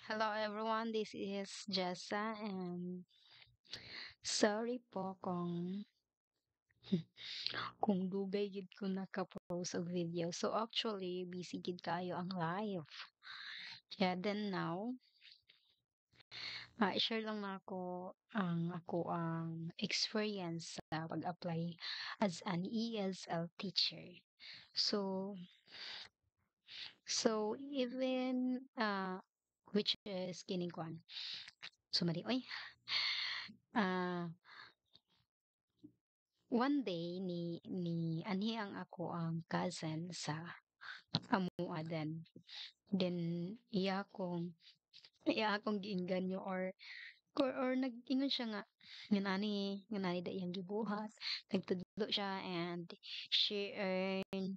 Hello everyone, this is Jessa and sorry po kung dugay gid ko naka-post og video. So actually busy gid kayo ang live. Yeah, then now, i-share lang na ako ang experience sa pag-apply as an ESL teacher. So even which is kining kwan. Sumari oy. Ah One day ni anhi ang ako ang cousin sa amua then iya akong giingganyo or nag-ingon siya nga nani da iyang gibuhat nagtudlo siya and she earn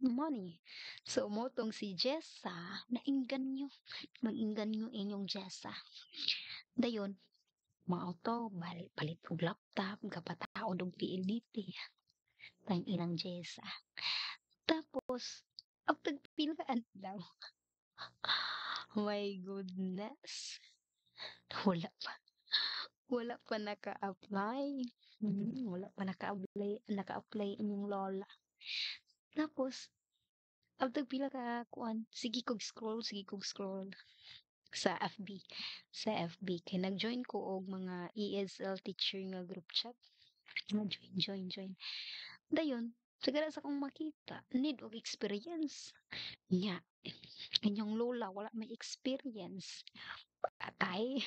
money. So motong si Jessa naingganyo mag-ingganyo inyong Jessa dayon mao to palit og laptop gapataod og PLDT tang ilang Jessa. Tapos, after pila adlaw, my goodness, wala pa, wala pa naka-apply. Wala pa naka-apply inyong lola. Tapos, after pila ka kuan, sige kog scroll sa FB. Sa FB kay nag-join ko og mga ESL teacher nga group chat. Join. Dayon, sagara sa akong makita, need og experience. Nya, inyong lola wala may experience. Atay,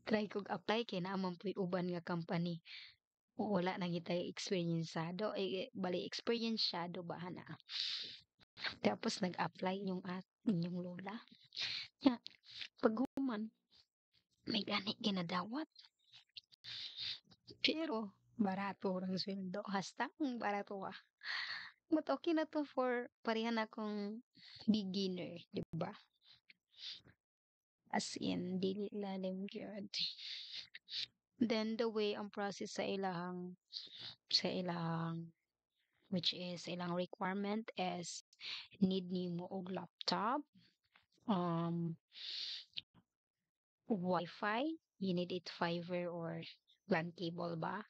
try kog apply kay naman po'y uban nga company. Wala na kita experienceado. Bali experienceado ba na. Tapos nag-apply inyong lola. Nya, paghuman, may gani ginadawat. Pero, barato ang sweldo. Hasta barato But okay na to for parehan akong beginner, di ba? As in, dili lalim gyud. Then the way ang process sa ilahang which is ilang requirement is need nimo og laptop, um wifi, you need it fiber or LAN cable ba?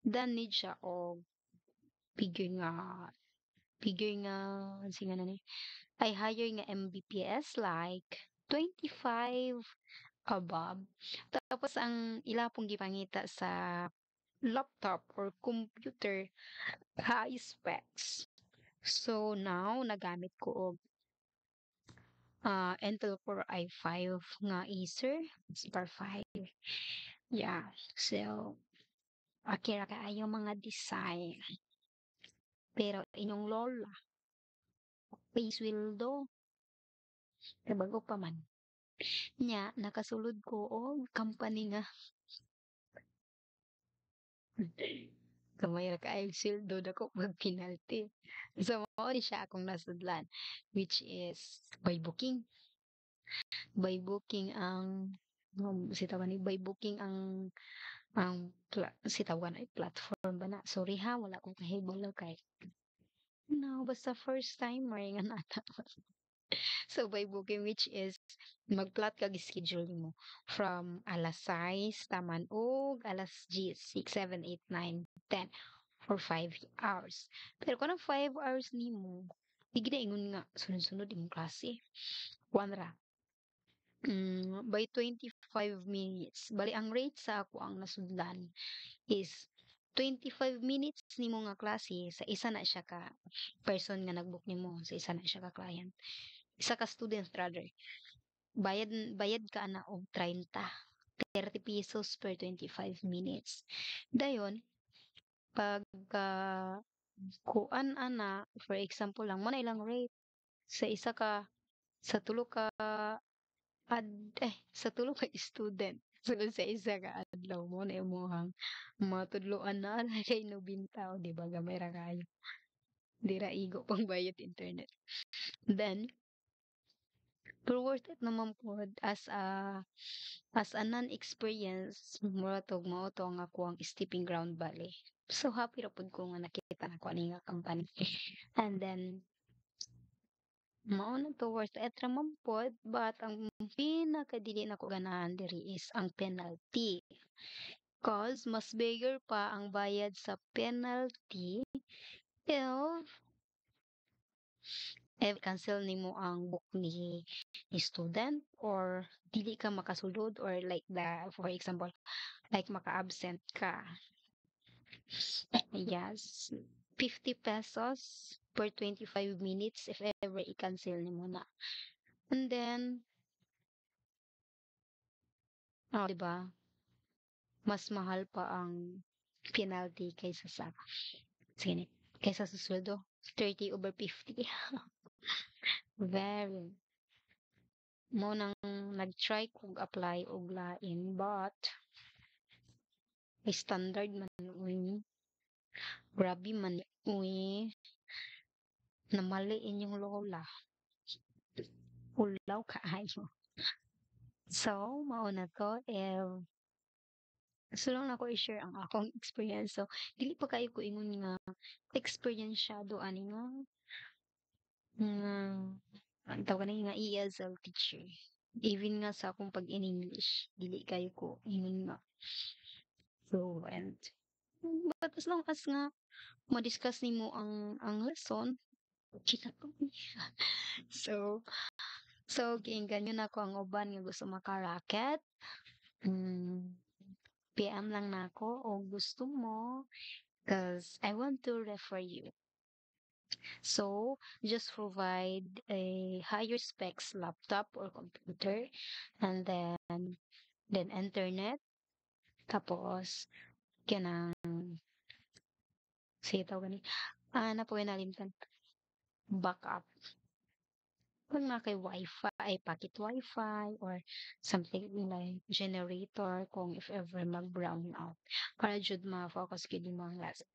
Then need siya og figure nga sige na ni I higher nga Mbps like 25 above. Tapos ang ila pong gipangita sa laptop or computer high specs. So now nagamit ko og Intel Core i5 nga Acer Spark 5. Yeah. So okay ra kaayo mga design. Pero inyong lola pay sweldo bago pa man. Nya nakasulod ko og company nga gamay ra kaayong sweldo dako pag penalty. So mao ni siya akong nasudlan which is by booking ang sitawan ni by booking sitawan ay platform ba na sorry ha wala ko kahibalo kay no basta first timer nga nata. So by booking which is mag-plot kag schedule mo from alas 6 taman og alas 10, 6, 7, 8, 9, 10 for 5 hours. Pero kung 5 hours nimo, di gina ingon nga sunod-sunod imong klase. Kuan ra. By 25 minutes. Bali ang rate sa ako ang nasudlan is 25 minutes nimo nga klase sa isa na siya ka person nga nagbook nimo sa isa na siya ka client. Isa ka student rather. Bayad ka na og 30 pesos per 25 minutes. Dayon pagka kuan ana for example lang mo na ilang rate sa isa ka sa tulo ka ad sa tulo ka student sulod sa isa ka adlaw mo na imong matudloan na kay no bintaw di ba gamay ra kayo di ra igo pang bayad internet then pero worth it naman pod as a non-experience mura tog mao to nga ako ang stepping ground bali so happy ra pud ko nga nakita na ko ani nga company and then Mao na to worth it ra man pod, but ang pinakadili nako ganahan diri is ang penalty. 'Cause mas bigger pa ang bayad sa penalty if cancel nimo ang book ni student or dili ka makasulod or like the for example, like maka-absent ka. Yes, 50 pesos per 25 minutes if ever i-cancel nimo na. And then, 'di ba? Mas mahal pa ang penalty kaysa sa sige kaysa sa sweldo, 30 over 50. Very. Mo nang nag-try kog apply og lain but may standard man uy. Grabe man uy. Namali inyong lola. Ulaw kaayo. So, mao na to gusto lang ako i-share ang akong experience. So, dili pa kayo ko ingon nga experienceado ani nga ang tawag ni nga ESL teacher. Even nga sa akong pag in English, dili kayo ko ingon nga fluent. But as long as nga ma-discuss nimo ang lesson, kita ko. So, giinggan ako ang uban nga gusto maka-racket. PM lang nako o gusto mo because I want to refer you. So, just provide a higher specs laptop or computer and then internet. Tapos, kanang sige tawag ni na po nalimtan backup. Kung na kay wifi, pocket wifi or something like generator kung if ever mag-brown out para jud ma-focus gid yung mga lesson.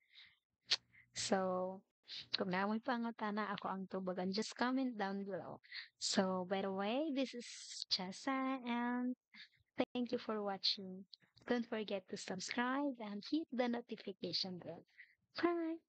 So, kung namoy pangutana ako ang tubagan, just comment down below. So, by the way, this is Chessa and thank you for watching. Don't forget to subscribe and hit the notification bell. Bye!